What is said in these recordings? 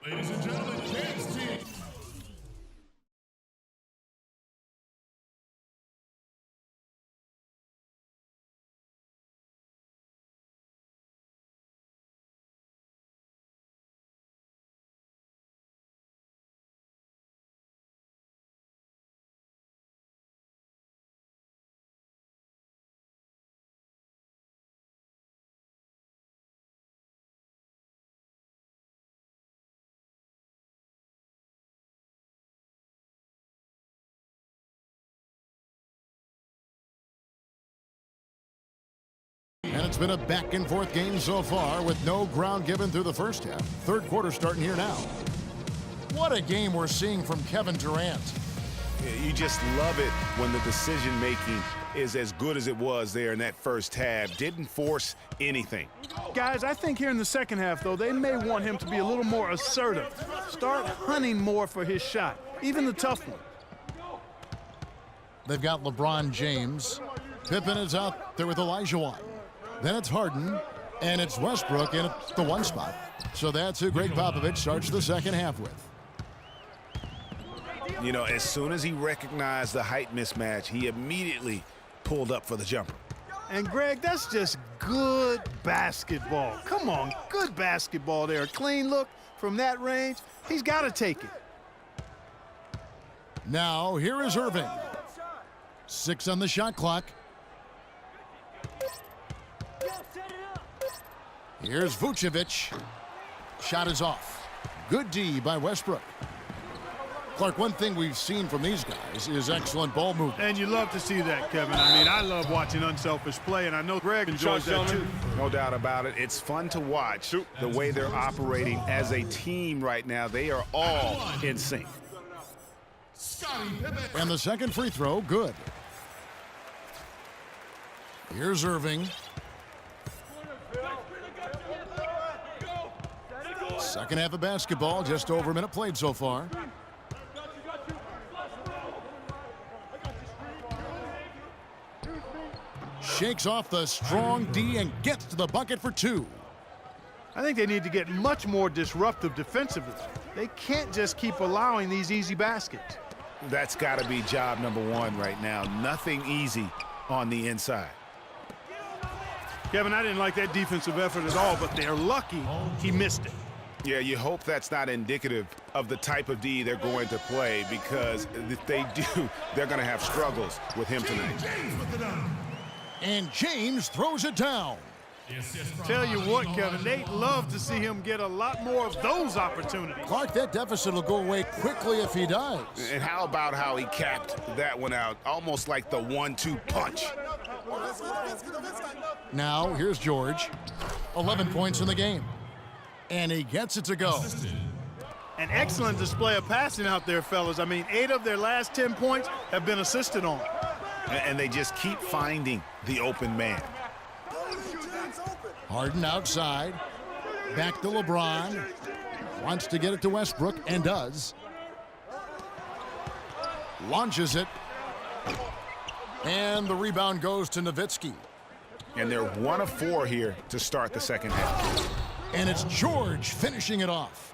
Ladies and gentlemen, James team. And it's been a back-and-forth game so far with no ground given through the first half. Third quarter starting here now. What a game we're seeing from Kevin Durant. Yeah, you just love it when the decision-making is as good as it was there in that first half. Didn't force anything. Guys, I think here in the second half, though, they may want him to be a little more assertive. Start hunting more for his shot, even the tough one. They've got LeBron James. Pippen is out there with Olajuwon. Then it's Harden, and it's Westbrook in at the one spot. So that's who Greg Popovich starts the second half with. You know, as soon as he recognized the height mismatch, he immediately pulled up for the jumper. And, Greg, that's just good basketball. Come on, good basketball there. A clean look from that range. He's got to take it. Now, here is Irving. 6 on the shot clock. Here's Vucevic. Shot is off. Good D by Westbrook. Clark, one thing we've seen from these guys is excellent ball movement. And you love to see that, Kevin. I mean, I love watching unselfish play, and I know Greg enjoys that too. No doubt about it. It's fun to watch the way they're operating as a team right now. They are all in sync. And the second free throw, good. Here's Irving. Second half of basketball, just over a minute played so far. Shakes off the strong D and gets to the bucket for 2. I think they need to get much more disruptive defensively. They can't just keep allowing these easy baskets. That's got to be job number 1 right now. Nothing easy on the inside. Kevin, I didn't like that defensive effort at all, but they're lucky he missed it. Yeah, you hope that's not indicative of the type of D they're going to play, because if they do, they're going to have struggles with him tonight. And James throws it down. Tell you what, Kevin, they'd love to see him get a lot more of those opportunities. Clark, that deficit will go away quickly if he does. And how about how he capped that one out, almost like the 1-2 punch. Now, here's George. 11 points in the game. And he gets it to go. An excellent display of passing out there, fellas. I mean, 8 of their last 10 points have been assisted on. And they just keep finding the open man. Harden outside. Back to LeBron. Wants to get it to Westbrook, and does. Launches it. And the rebound goes to Nowitzki. And they're 1 of 4 here to start the second half. And it's George finishing it off.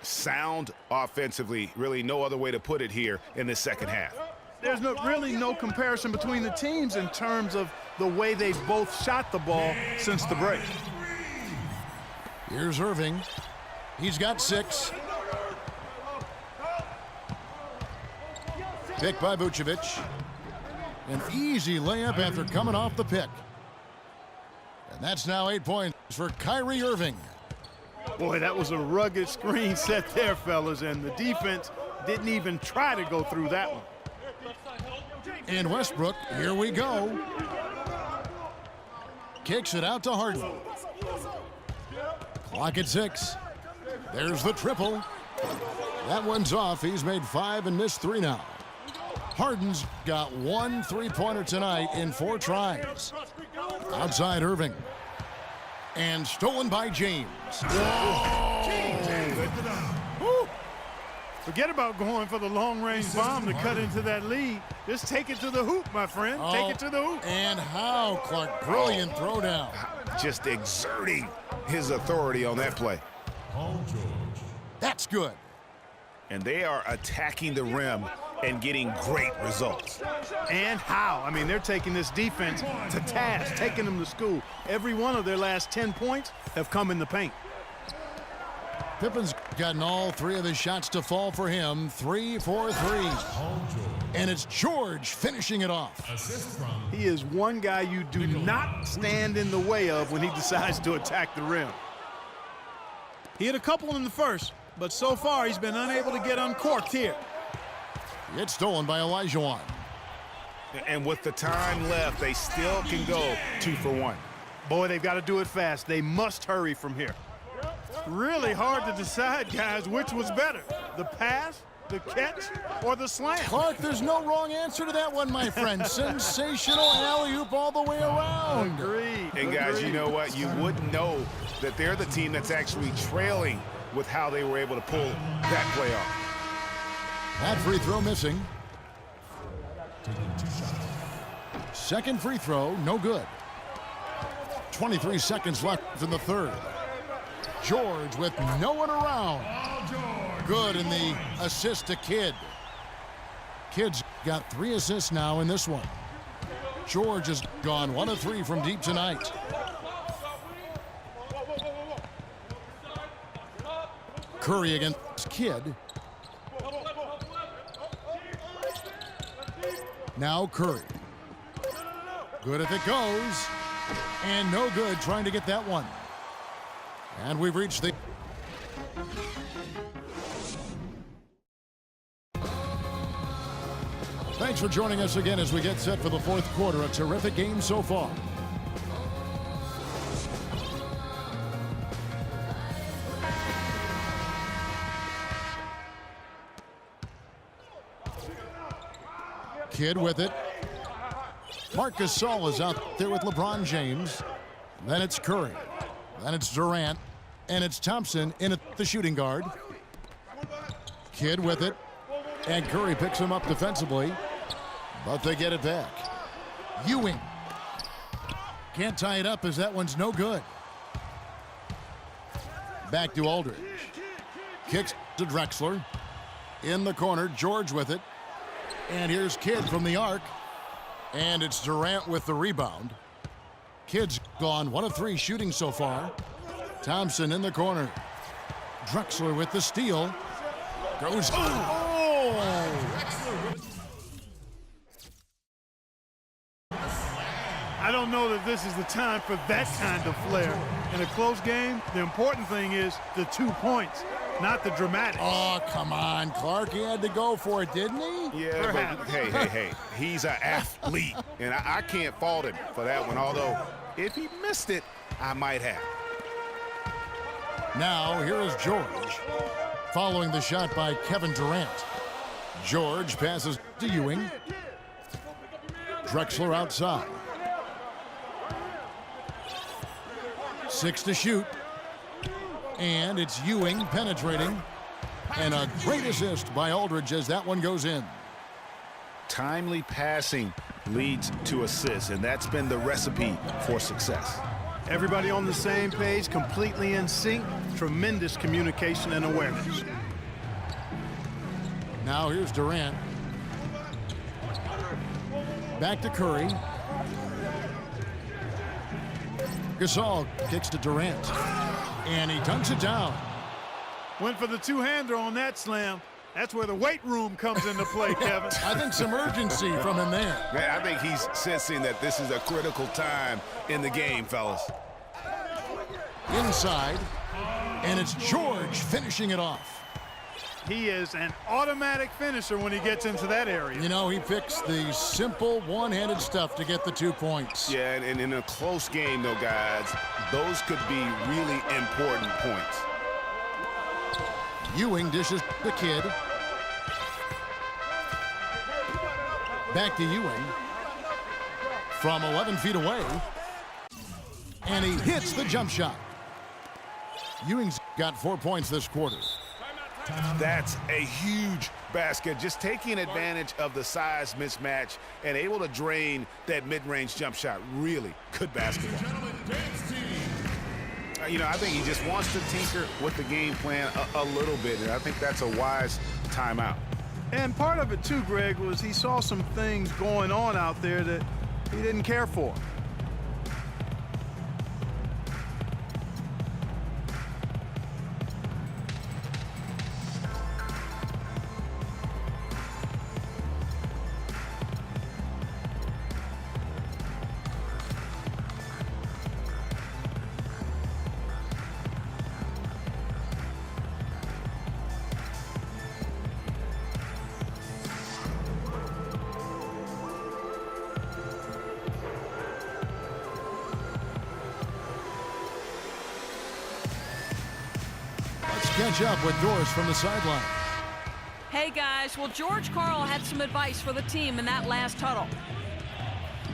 Sound offensively, really no other way to put it here in the second half. There's really no comparison between the teams in terms of the way they've both shot the ball since the break. Here's Irving. He's got 6. Pick by Vucevic. An easy layup after coming off the pick. And that's now 8 points for Kyrie Irving. Boy, that was a rugged screen set there, fellas, and the defense didn't even try to go through that one. And Westbrook, here we go. Kicks it out to Harden. Clock at 6. There's the triple. That one's off. He's made 5 and missed 3 now. Harden's got 1 3-pointer tonight in 4 tries. Outside Irving. And stolen by James. Woo. Forget about going for the long-range bomb to cut into that lead. Just take it to the hoop, my friend. Take it to the hoop. And how, Clark? Brilliant throwdown. Just exerting his authority on that play. That's good. And they are attacking the rim and getting great results. And how? I mean, they're taking this defense to task, taking them to school. Every one of their last 10 points have come in the paint. Pippen's gotten all 3 of his shots to fall for him. 3 for 3. And it's George finishing it off. He is one guy you do not stand in the way of when he decides to attack the rim. He had a couple in the first, but so far he's been unable to get uncorked here. It's stolen by Olajuwon. And with the time left, they still can go 2 for 1. Boy, they've got to do it fast. They must hurry from here. Really hard to decide, guys, which was better, the pass, the catch, or the slam. Clark, there's no wrong answer to that one, my friend. Sensational alley-oop all the way around. Agreed. And guys, you know what? You wouldn't know that they're the team that's actually trailing with how they were able to pull that play off. That free throw missing. Second free throw, no good. 23 seconds left in the third. George with no one around. Good in the assist to Kidd. Kidd's got 3 assists now in this one. George has gone 1 of 3 from deep tonight. Curry against Kidd. Now Curry. Good if it goes. And no good trying to get that one. And we've reached the... Thanks for joining us again as we get set for the fourth quarter. A terrific game so far. Kidd with it. Marc Gasol is out there with LeBron James. Then it's Curry. Then it's Durant. And it's Thompson in at the shooting guard. Kidd with it. And Curry picks him up defensively. But they get it back. Ewing. Can't tie it up as that one's no good. Back to Aldridge. Kicks to Drexler. In the corner, George with it. And here's Kidd from the arc. And it's Durant with the rebound. Kidd's gone 1 of 3 shooting so far. Thompson in the corner. Drexler with the steal. Goes. I don't know that this is the time for that kind of flair. In a close game, the important thing is the 2 points, not the dramatics. Oh, come on, Clark. He had to go for it, didn't he? Yeah, but hey. He's an athlete, and I can't fault him for that one, although if he missed it, I might have. Now, here is George, following the shot by Kevin Durant. George passes to Ewing. Drexler outside. 6 to shoot. And it's Ewing penetrating. And a great assist by Aldridge as that one goes in. Timely passing leads to assists, and that's been the recipe for success. Everybody on the same page, completely in sync. Tremendous communication and awareness. Now here's Durant. Back to Curry. Gasol kicks to Durant. And he dunks it down. Went for the two-hander on that slam. That's where the weight room comes into play, Kevin. I think some urgency from him there. I think he's sensing that this is a critical time in the game, fellas. Inside. And it's George finishing it off. He is an automatic finisher when he gets into that area. You know, he picks the simple one-handed stuff to get the 2 points. Yeah, and in a close game, though, guys, those could be really important points. Ewing dishes the Kidd. Back to Ewing. From 11 feet away. And he hits the jump shot. Ewing's got 4 points this quarter. That's a huge basket, just taking advantage of the size mismatch and able to drain that mid-range jump shot. Really good basketball. You know, I think he just wants to tinker with the game plan a little bit, and I think that's a wise timeout. And part of it, too, Greg, was he saw some things going on out there that he didn't care for. Catch up with Doris from the sideline. Hey guys, well, George Karl had some advice for the team in that last huddle.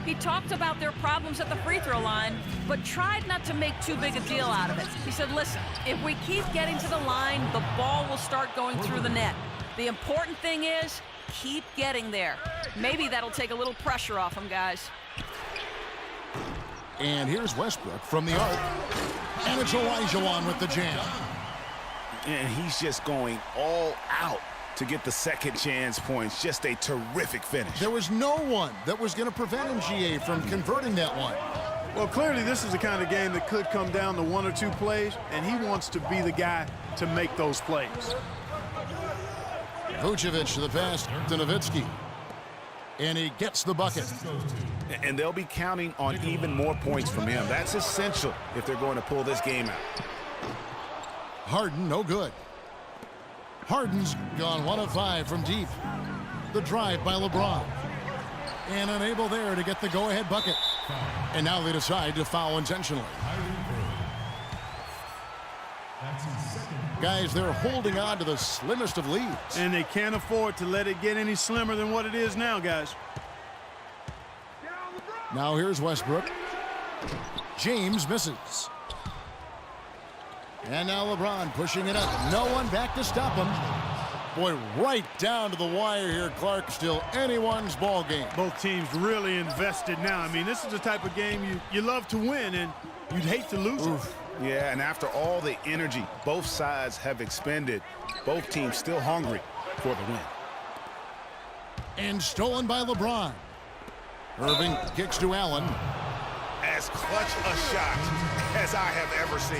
He talked about their problems at the free throw line, but tried not to make too big a deal out of it. He said, listen, if we keep getting to the line, the ball will start going through the net. The important thing is keep getting there. Maybe that'll take a little pressure off them, guys. And here's Westbrook from the arc. And it's Olajuwon with the jam. And he's just going all out to get the second chance points. Just a terrific finish. There was no one that was going to prevent him, GA, from converting that one. Well, clearly this is the kind of game that could come down to one or two plays, and he wants to be the guy to make those plays. Vucevic to the pass to Nowitzki. And he gets the bucket. And they'll be counting on even more points from him. That's essential if they're going to pull this game out. Harden, no good. Harden's gone 1 of 5 from deep. The drive by LeBron. And unable there to get the go-ahead bucket. And now they decide to foul intentionally. Guys, they're holding on to the slimmest of leads. And they can't afford to let it get any slimmer than what it is now, guys. Now here's Westbrook. James misses. And now LeBron pushing it up. No one back to stop him. Boy, right down to the wire here, Clark. Still anyone's ball game. Both teams really invested now. I mean, this is the type of game you love to win, and you'd hate to lose it. Yeah, and after all the energy both sides have expended, both teams still hungry for the win. And stolen by LeBron. Irving kicks to Allen. As clutch a shot as I have ever seen.